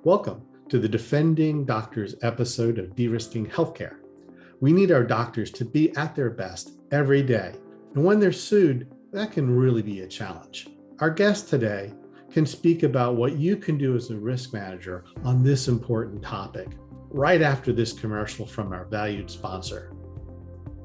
Welcome to the Defending Doctors episode of De-Risking Healthcare. We need our doctors to be at their best every day, and when they're sued, that can really be a challenge. Our guest today can speak about what you can do as a risk manager on this important topic, right after this commercial from our valued sponsor.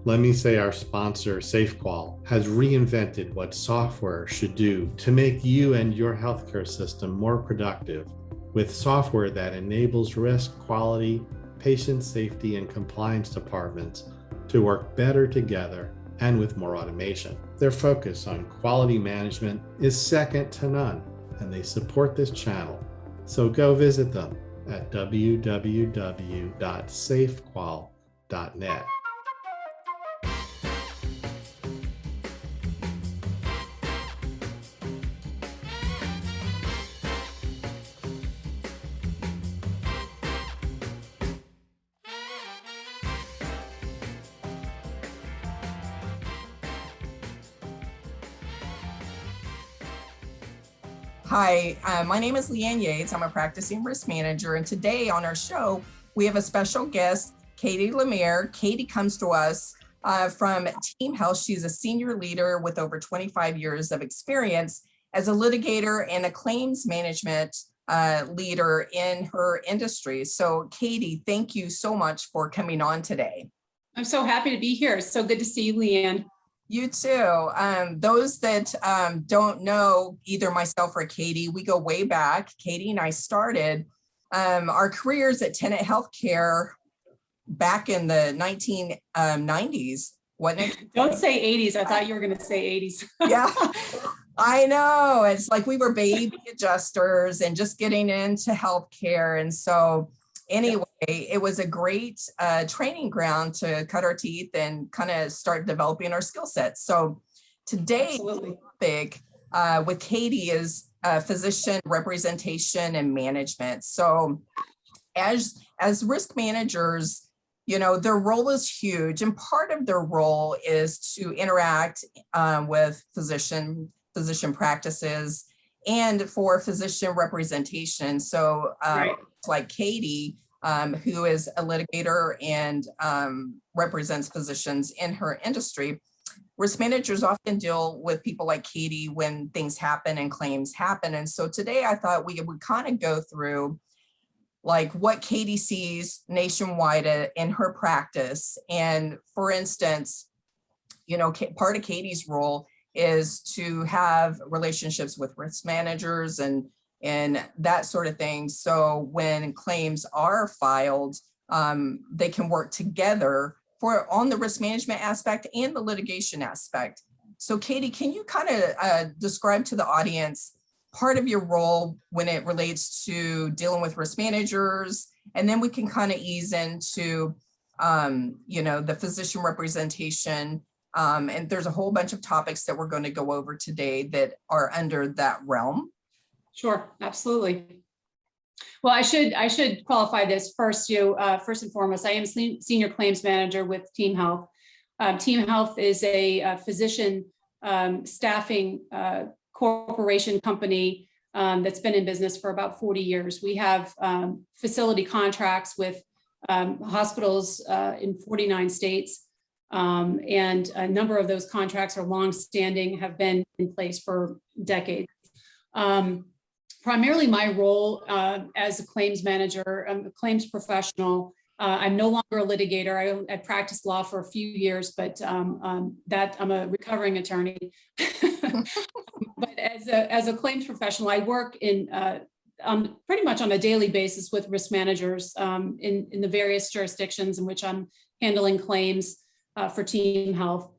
Let me say our sponsor, SafeQual, has reinvented what software should do to make you and your healthcare system more productive with software that enables risk, quality, patient safety, and compliance departments to work better together and with more automation. Their focus on quality management is second to none, and they support this channel. So go visit them at www.safequal.net. Hi, my name is Leigh Yates. I'm a practicing risk manager, and today on our show, we have a special guest, Katie Lemire. Katie comes to us from Team Health. She's a senior leader with over 25 years of experience as a litigator and a claims management leader in her industry. So Katie, thank you so much for coming on today. I'm so happy to be here. It's so good to see you, Leanne. You too. Those that don't know either myself or Katie, we go way back. Katie and I started our careers at Tenet Healthcare back in the 1990s. Don't say 80s. I thought you were going to say 80s. Yeah, I know. It's like we were baby adjusters and just getting into healthcare. And so anyway, it was a great training ground to cut our teeth and kind of start developing our skill sets. So today's topic with Katie is physician representation and management. So as risk managers, you know, their role is huge, and part of their role is to interact with physician practices and for physician representation. So like Katie, who is a litigator and represents physicians in her industry. Risk managers often deal with people like Katie when things happen and claims happen. And so today I thought we would kind of go through like what Katie sees nationwide in her practice. And for instance, you know, part of Katie's role is to have relationships with risk managers and that sort of thing. So when claims are filed, they can work together on the risk management aspect and the litigation aspect. So Katie, can you kind of describe to the audience part of your role when it relates to dealing with risk managers? And then we can kind of ease into, you know, the physician representation. And there's a whole bunch of topics that we're going to go over today that are under that realm. Sure, absolutely. Well, I should qualify this first. First and foremost, I am senior claims manager with Team Health. Team Health is a physician staffing corporation company that's been in business for about 40 years. We have facility contracts with hospitals in 49 states, and a number of those contracts are long-standing, have been in place for decades. Primarily my role as a claims manager, I'm a claims professional. I'm no longer a litigator. I practiced law for a few years, but that I'm a recovering attorney. But as a claims professional, I work in pretty much on a daily basis with risk managers in the various jurisdictions in which I'm handling claims for Team Health.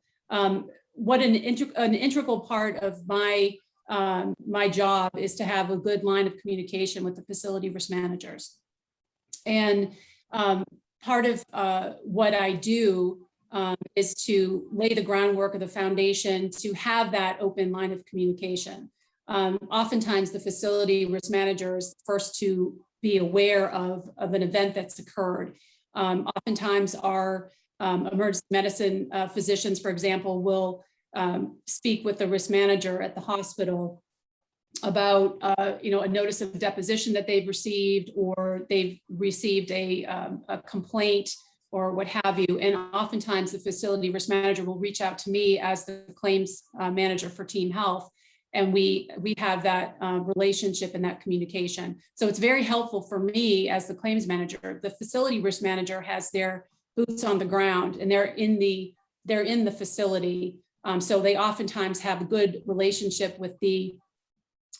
What an integral part of my job is to have a good line of communication with the facility risk managers. And part of what I do is to lay the groundwork of the foundation to have that open line of communication. Oftentimes the facility risk manager is first to be aware of an event that's occurred. Oftentimes our emergency medicine physicians, for example, will speak with the risk manager at the hospital about a notice of deposition that they've received, or they've received a complaint or what have you. And oftentimes the facility risk manager will reach out to me as the claims manager for team health. And we have that relationship and that communication. So it's very helpful for me as the claims manager. The facility risk manager has their boots on the ground, and they're in the facility. So they oftentimes have a good relationship with the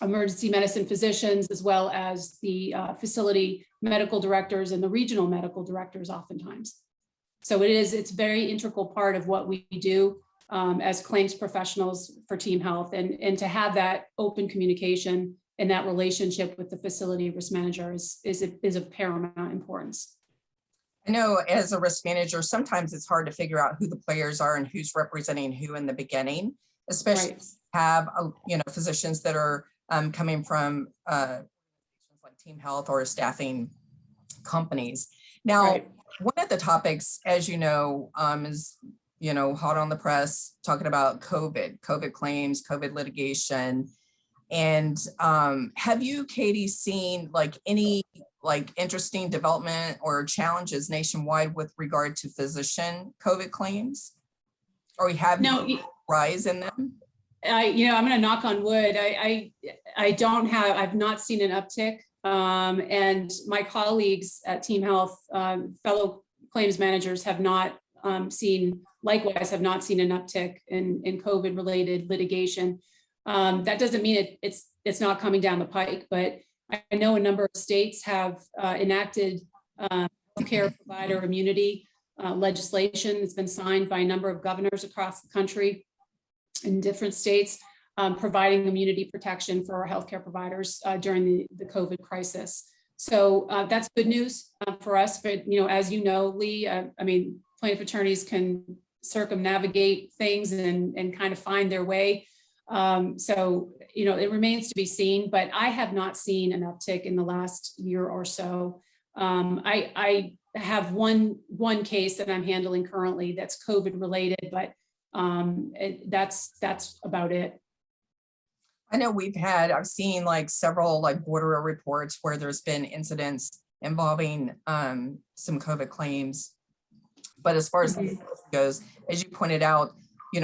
emergency medicine physicians, as well as the facility medical directors and the regional medical directors oftentimes. So it's very integral part of what we do as claims professionals for team health, and to have that open communication and that relationship with the facility risk manager is of paramount importance. I know as a risk manager, sometimes it's hard to figure out who the players are and who's representing who in the beginning, especially Right. have physicians that are coming from like team health or staffing companies. Now, Right. one of the topics, as you know, is hot on the press, talking about COVID claims, COVID litigation. And have you, Katie, seen like any interesting development or challenges nationwide with regard to physician COVID claims? Or have you rise in them? I'm going to knock on wood. I've not seen an uptick. And my colleagues at Team Health, fellow claims managers have not seen an uptick in COVID related litigation. That doesn't mean it's not coming down the pike, but I know a number of states have enacted healthcare provider immunity legislation. It's been signed by a number of governors across the country in different states, providing immunity protection for our healthcare providers during the COVID crisis. So that's good news for us. But as you know, Leigh, plaintiff attorneys can circumnavigate things and kind of find their way. So it remains to be seen, but I have not seen an uptick in the last year or so. I have one case that I'm handling currently that's COVID related, but that's about it. I know I've seen like several border reports where there's been incidents involving some COVID claims. But as far as this goes, as you pointed out,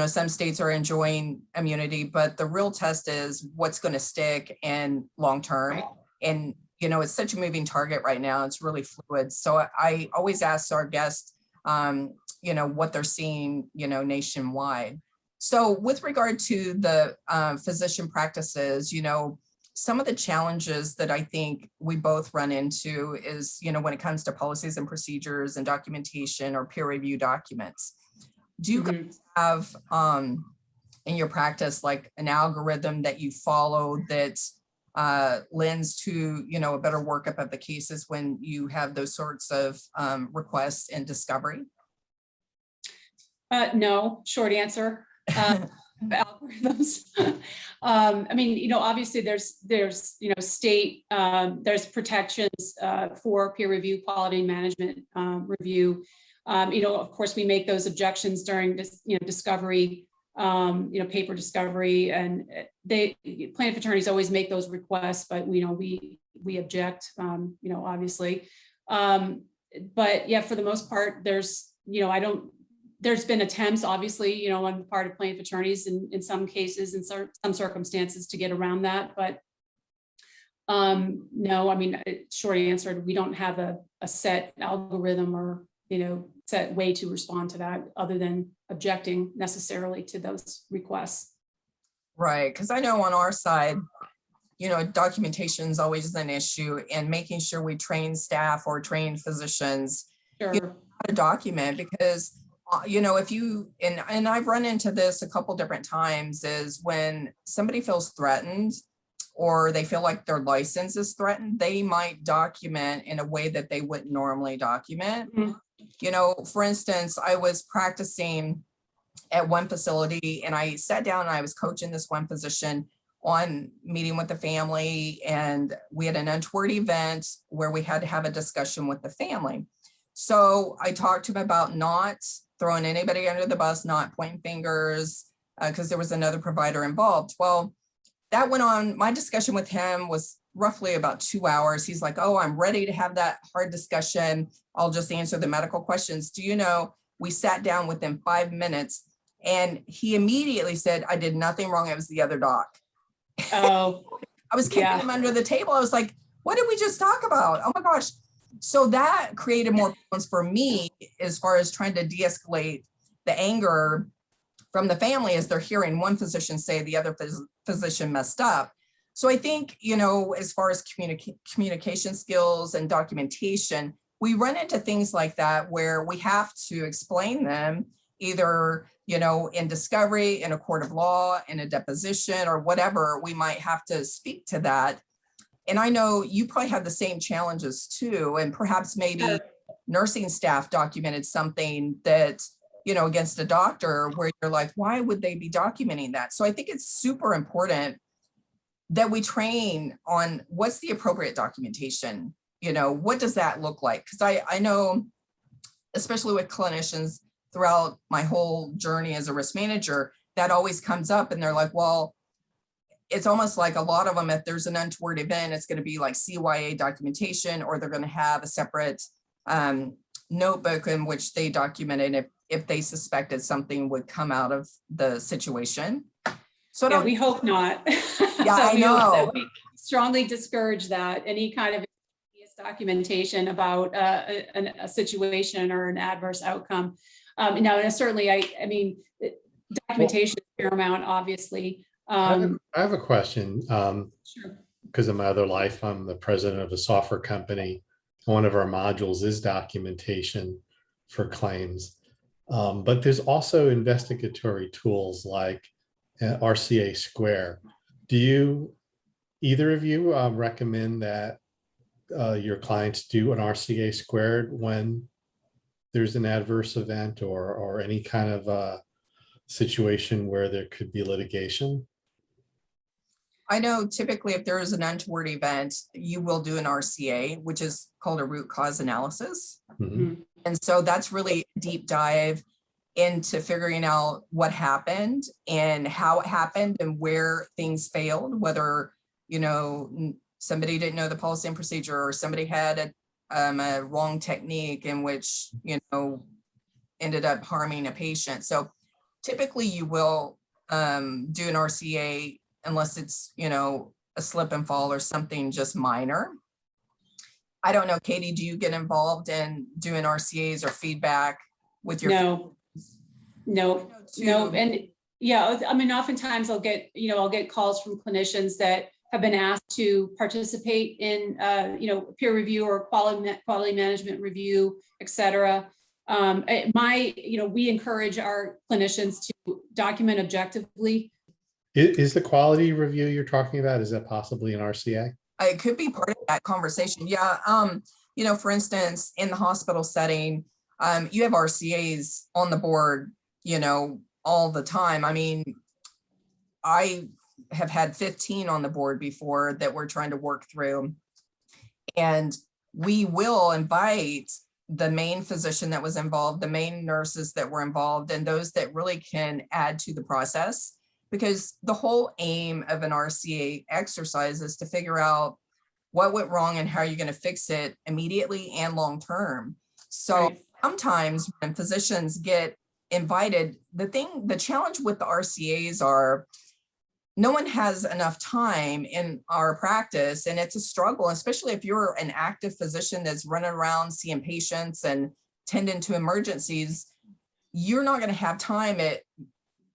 some states are enjoying immunity, but the real test is what's going to stick and long term. Right. And it's such a moving target right now. It's really fluid. So I always ask our guests, what they're seeing, nationwide. So with regard to the physician practices, some of the challenges that I think we both run into is, when it comes to policies and procedures and documentation or peer review documents. Do you guys have in your practice like an algorithm that you follow that lends to, a better workup of the cases when you have those sorts of requests and discovery? No, short answer. Algorithms. Obviously there's state, there's protections for peer review, quality management review. Of course, we make those objections during this, discovery, paper discovery, and plaintiff attorneys always make those requests, but we object, obviously. But yeah, for the most part, there's been attempts, obviously, on the part of plaintiff attorneys in some cases, in some circumstances, to get around that. But no, short answer, we don't have a set algorithm or, set way to respond to that other than objecting necessarily to those requests. Right, because I know on our side, documentation is always an issue, and making sure we train staff or train physicians Sure. How to document, because if you, and I've run into this a couple different times, is when somebody feels threatened or they feel like their license is threatened, they might document in a way that they wouldn't normally document. Mm-hmm. For instance, I was practicing at one facility and I sat down and I was coaching this one physician on meeting with the family, and we had an untoward event where we had to have a discussion with the family. So I talked to him about not throwing anybody under the bus, not pointing fingers, because there was another provider involved. Well, that went on. My discussion with him was roughly about 2 hours. He's like, oh, I'm ready to have that hard discussion. I'll just answer the medical questions. Do you know, we sat down within 5 minutes and he immediately said, I did nothing wrong. It was the other doc. Oh, I was kicking him under the table. I was like, what did we just talk about? Oh my gosh. So that created more problems for me as far as trying to de-escalate the anger from the family as they're hearing one physician say the other physician messed up. So I think, you know, as far as communication skills and documentation, we run into things like that where we have to explain them either, you know, in discovery, in a court of law, in a deposition or whatever, we might have to speak to that. And I know you probably have the same challenges too, and perhaps maybe nursing staff documented something that, you know, against a doctor where you're like, why would they be documenting that? So I think it's super important that we train on what's the appropriate documentation. You know, what does that look like? Because I know, especially with clinicians throughout my whole journey as a risk manager, that always comes up and they're like, well, it's almost like a lot of them, if there's an untoward event, it's going to be like CYA documentation, or they're going to have a separate notebook in which they documented if they suspected something would come out of the situation. So yeah, we hope not. Yeah, I know. We strongly discourage that, any kind of documentation about a situation or an adverse outcome. Now, certainly, I mean, documentation is paramount, obviously. I have a question. Sure. Because in my other life, I'm the president of a software company. One of our modules is documentation for claims. But there's also investigatory tools like RCA Square. Do either of you recommend that your clients do an RCA Squared when there's an adverse event or any kind of situation where there could be litigation? I know typically if there is an untoward event, you will do an RCA, which is called a root cause analysis. Mm-hmm. And so that's really a deep dive into figuring out what happened and how it happened and where things failed, whether, you know, somebody didn't know the policy and procedure, or somebody had a wrong technique in which, you know, ended up harming a patient. So typically you will do an RCA unless it's, you know, a slip and fall or something just minor. I don't know, Katie, do you get involved in doing RCAs or feedback with your? No. And yeah, I mean, oftentimes I'll get calls from clinicians that have been asked to participate in, peer review or quality management review, et cetera. We encourage our clinicians to document objectively. Is the quality review you're talking about, is that possibly an RCA? It could be part of that conversation. Yeah. For instance, in the hospital setting, you have RCAs on the board, all the time. I mean, I have had 15 on the board before that we're trying to work through. And we will invite the main physician that was involved, the main nurses that were involved, and those that really can add to the process. Because the whole aim of an RCA exercise is to figure out what went wrong and how you're going to fix it immediately and long-term. So sometimes when physicians get invited, the challenge with the RCAs are no one has enough time in our practice, and it's a struggle, especially if you're an active physician that's running around seeing patients and tending to emergencies. You're not going to have time at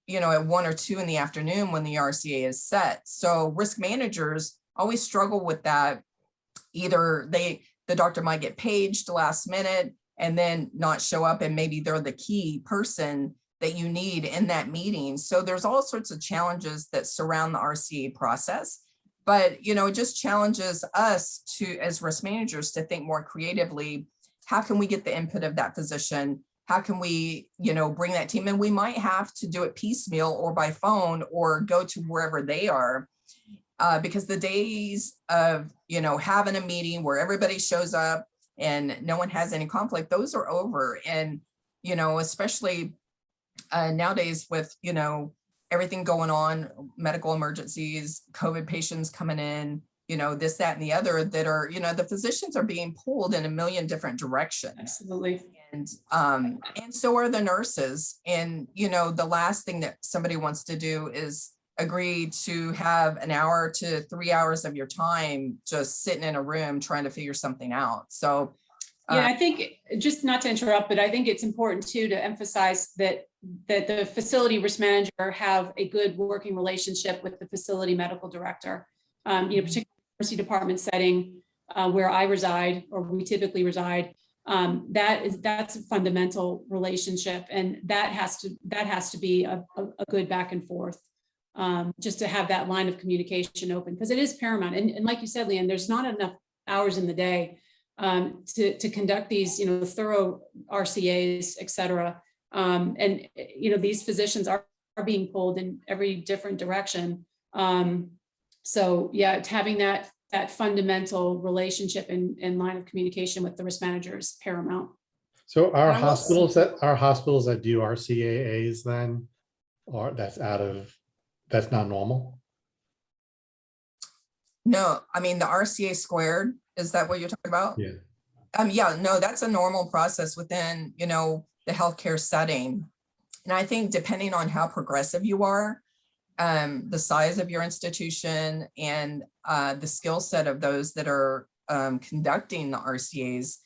1 or 2 in the afternoon when the RCA is set. So risk managers always struggle with that. Either the doctor might get paged last minute and then not show up, and maybe they're the key person that you need in that meeting. So there's all sorts of challenges that surround the RCA process. But, it just challenges us as risk managers to think more creatively. How can we get the input of that physician? How can we, bring that team? And we might have to do it piecemeal or by phone or go to wherever they are, because the days of, having a meeting where everybody shows up and no one has any conflict, those are over. And, especially nowadays with, everything going on, medical emergencies, COVID patients coming in, this, that, and the other, that are, the physicians are being pulled in a million different directions. Absolutely. And so are the nurses. And, the last thing that somebody wants to do is agree to have an hour to 3 hours of your time just sitting in a room trying to figure something out. So yeah, I think, just not to interrupt, but I think it's important too to emphasize that the facility risk manager have a good working relationship with the facility medical director. Particularly in the emergency department setting where I reside, or we typically reside, that's a fundamental relationship, and that has to be a good back and forth, just to have that line of communication open, because it is paramount. And like you said, Leanne, there's not enough hours in the day to conduct these, thorough RCAs, et cetera. And these physicians are being pulled in every different direction. So yeah, having that fundamental relationship and line of communication with the risk manager is paramount. So our hospitals that do RCAs then, or that's not normal? No, I mean, the RCA squared, is that what you're talking about? Yeah. Yeah, no, that's a normal process within, the healthcare setting. And I think depending on how progressive you are, the size of your institution, and the skill set of those that are conducting the RCAs,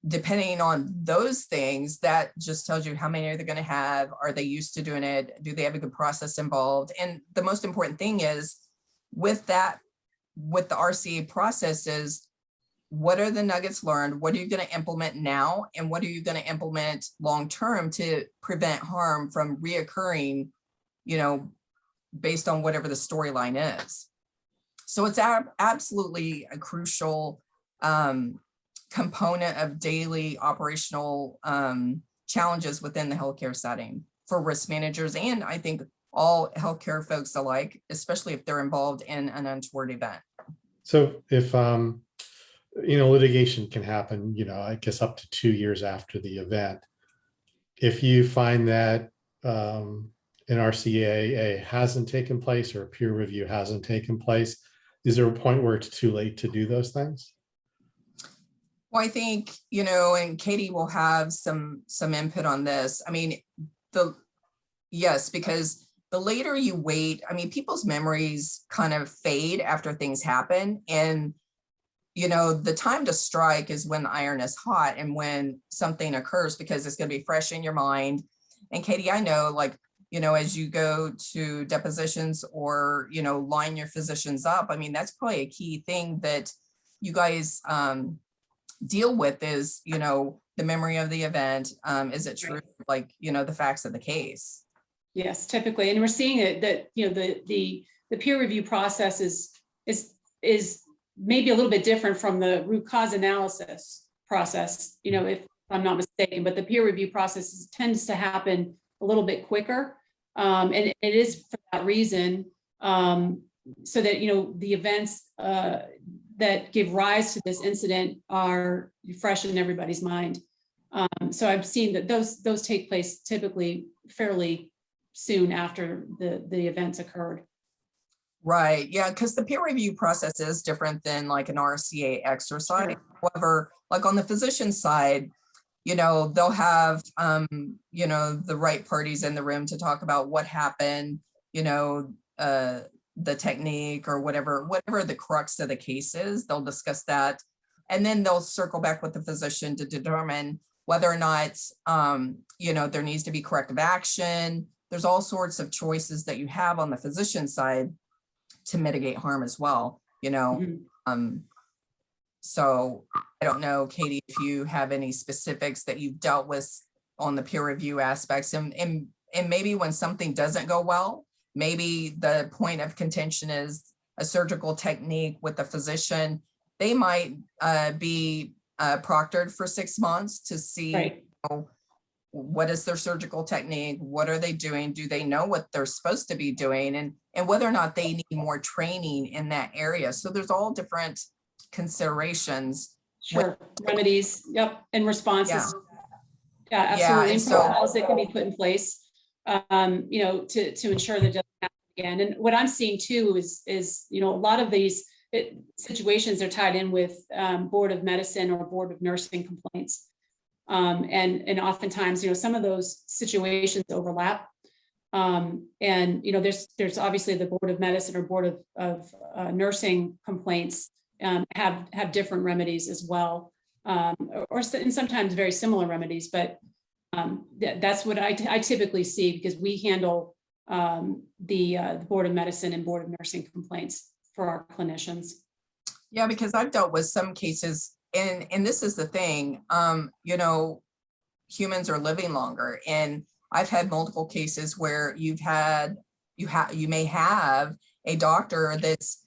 depending on those things, that just tells you how many are they going to have. Are they used to doing it? Do they have a good process involved? And the most important thing is with the RCA process is, what are the nuggets learned? What are you going to implement now? And what are you going to implement long-term to prevent harm from reoccurring, based on whatever the storyline is. So it's absolutely a crucial component of daily operational challenges within the healthcare setting for risk managers, and I think all healthcare folks alike, especially if they're involved in an untoward event. So if, litigation can happen, I guess up to 2 years after the event. If you find that an RCAA hasn't taken place, or a peer review hasn't taken place, is there a point where it's too late to do those things? Well, I think, and Katie will have some input on this. I mean, yes, because the later you wait, I mean, people's memories kind of fade after things happen. And, the time to strike is when the iron is hot and when something occurs, because it's going to be fresh in your mind. And Katie, I know, as you go to depositions or, line your physicians up, I mean, that's probably a key thing that you guys deal with is, the memory of the event. Is it true? The facts of the case. Yes, typically. And we're seeing it that, the peer review process is maybe a little bit different from the root cause analysis process, if I'm not mistaken, but the peer review process tends to happen a little bit quicker. And it is for that reason, so that, the events that give rise to this incident are fresh in everybody's mind. So I've seen that those take place typically fairly soon after the events occurred. Right. Yeah. Because the peer review process is different than like an RCA exercise. Sure. However, like on the physician side, they'll have, the right parties in the room to talk about what happened, the technique or whatever the crux of the case is. They'll discuss that. And then they'll circle back with the physician to determine whether or not, there needs to be corrective action. There's all sorts of choices that you have on the physician side to mitigate harm as well, Mm-hmm. So I don't know, Katie, if you have any specifics that you've dealt with on the peer review aspects, and maybe when something doesn't go well, maybe the point of contention is a surgical technique with the physician. They might be proctored for 6 months to see, right. What is their surgical technique? What are they doing? Do they know what they're supposed to be doing? And whether or not they need more training in that area. So there's all different considerations. Sure. Remedies. Yep. And responses. Yeah. Yeah, absolutely. Yeah, and protocols that can be put in place. to ensure that it doesn't happen again. And what I'm seeing too is a lot of these situations are tied in with Board of Medicine or Board of Nursing complaints. And oftentimes, some of those situations overlap. There's obviously the Board of Medicine or Board of Nursing complaints have different remedies as well, and sometimes very similar remedies, but that's what I typically see, because we handle the Board of Medicine and Board of Nursing complaints for our clinicians. Yeah, because I've dealt with some cases, and this is the thing, humans are living longer, and I've had multiple cases where you may have a doctor that's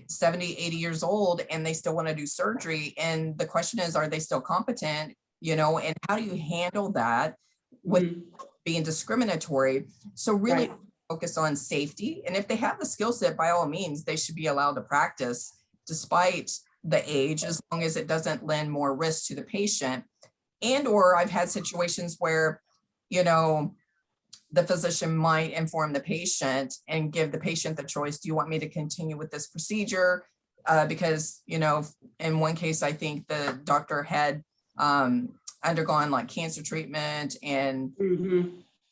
70, 80 years old, and they still want to do surgery. And the question is, are they still competent? And how do you handle that with being discriminatory? So really focus on safety. And if they have the skill set, by all means, they should be allowed to practice despite the age, as long as it doesn't lend more risk to the patient. And or I've had situations where, the physician might inform the patient and give the patient the choice. Do you want me to continue with this procedure? Because, in one case, I think the doctor had undergone like cancer treatment and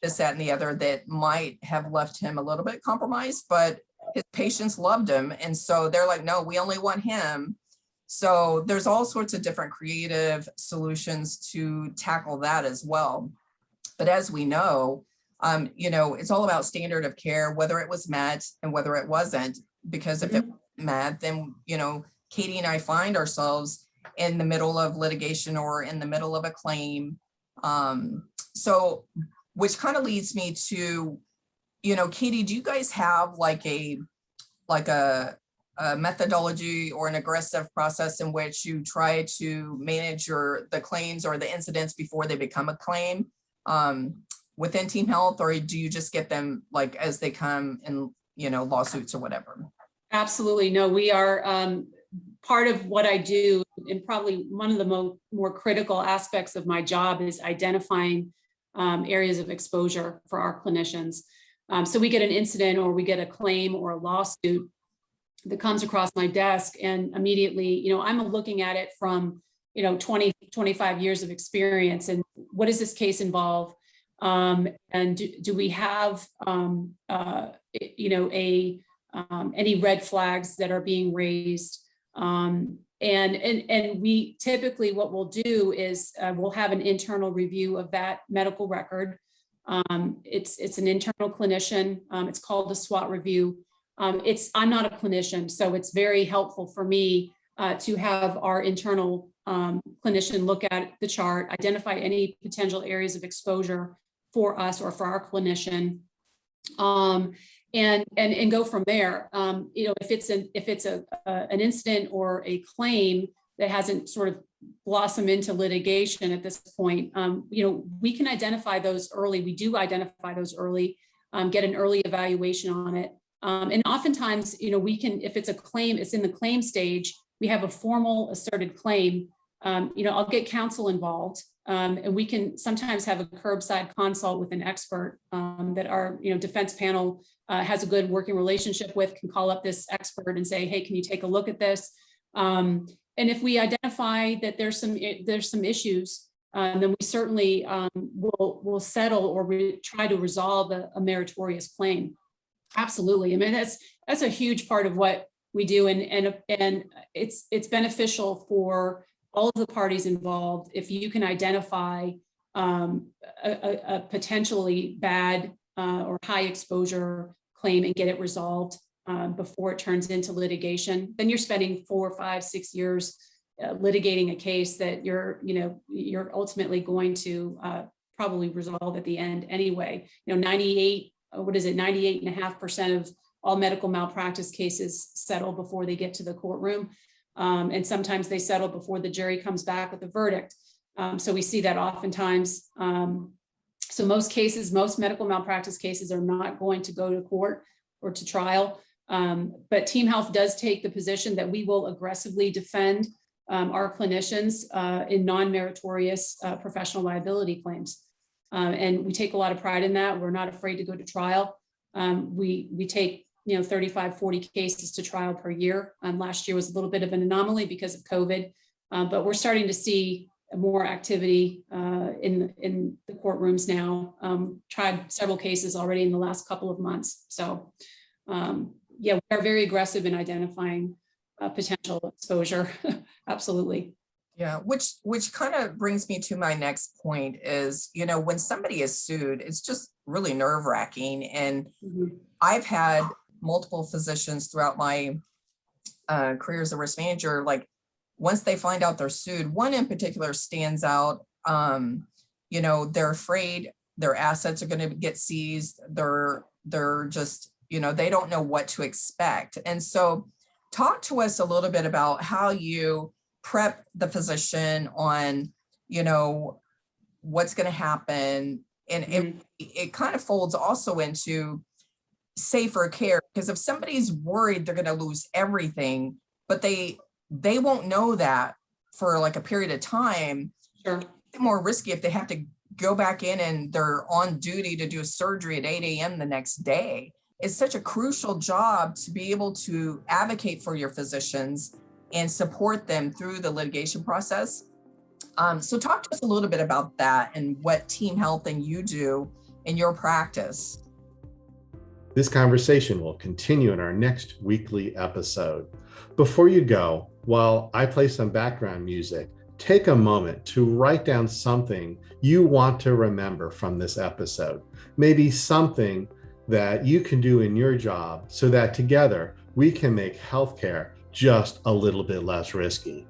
this, that, and the other, that might have left him a little bit compromised, but his patients loved him. And so they're like, no, we only want him. So there's all sorts of different creative solutions to tackle that as well. But as we know, it's all about standard of care, whether it was met and whether it wasn't, because if it wasn't met, then, Katie and I find ourselves in the middle of litigation or in the middle of a claim. So, which kind of leads me to, Katie, do you guys have like a methodology or an aggressive process in which you try to manage the claims or the incidents before they become a claim within Team Health, or do you just get them like as they come in, lawsuits or whatever? Absolutely. No, we are part of what I do, and probably one of the more critical aspects of my job is identifying areas of exposure for our clinicians. So we get an incident or we get a claim or a lawsuit that comes across my desk, and immediately, I'm looking at it from, 20, 25 years of experience, and what does this case involve? And do we have, any red flags that are being raised? And we typically, what we'll do is we'll have an internal review of that medical record. It's an internal clinician. It's called a SWOT review. I'm not a clinician, so it's very helpful for me to have our internal clinician look at the chart, identify any potential areas of exposure for us or for our clinician, and go from there. If it's an incident or a claim that hasn't sort of blossomed into litigation at this point, we can identify those early. We do identify those early, get an early evaluation on it. And oftentimes, we can, if it's a claim, it's in the claim stage, we have a formal asserted claim. I'll get counsel involved, and we can sometimes have a curbside consult with an expert that our defense panel has a good working relationship with, can call up this expert and say, hey, can you take a look at this? And if we identify that there's some issues, then we certainly will settle or try to resolve a meritorious claim. Absolutely. I mean, that's a huge part of what we do, and it's beneficial for all of the parties involved if you can identify a potentially bad or high exposure claim and get it resolved before it turns into litigation. Then you're spending 4, 5, 6 years litigating a case that you're ultimately going to probably resolve at the end anyway. 98.5% of all medical malpractice cases settle before they get to the courtroom. And sometimes they settle before the jury comes back with a verdict. So we see that oftentimes. So most medical malpractice cases are not going to go to court or to trial. But Team Health does take the position that we will aggressively defend our clinicians in non-meritorious professional liability claims. And we take a lot of pride in that. We're not afraid to go to trial. We take 35, 40 cases to trial per year. Last year was a little bit of an anomaly because of COVID, but we're starting to see more activity in the courtrooms now. Tried several cases already in the last couple of months. So yeah, we're very aggressive in identifying potential exposure. Absolutely. Yeah, which kind of brings me to my next point is, when somebody is sued, it's just really nerve-wracking. And I've had multiple physicians throughout my career as a risk manager, like once they find out they're sued, one in particular stands out. They're afraid their assets are going to get seized. They're just, they don't know what to expect. And so talk to us a little bit about how you prep the physician on, what's going to happen. And it kind of folds also into safer care, because if somebody's worried they're going to lose everything, but they won't know that for like a period of time. Sure. It's more risky if they have to go back in and they're on duty to do a surgery at 8 a.m. the next day. It's such a crucial job to be able to advocate for your physicians and support them through the litigation process. So talk to us a little bit about that and what team healthing you do in your practice. This conversation will continue in our next weekly episode. Before you go, while I play some background music, take a moment to write down something you want to remember from this episode. Maybe something that you can do in your job so that together we can make healthcare just a little bit less risky.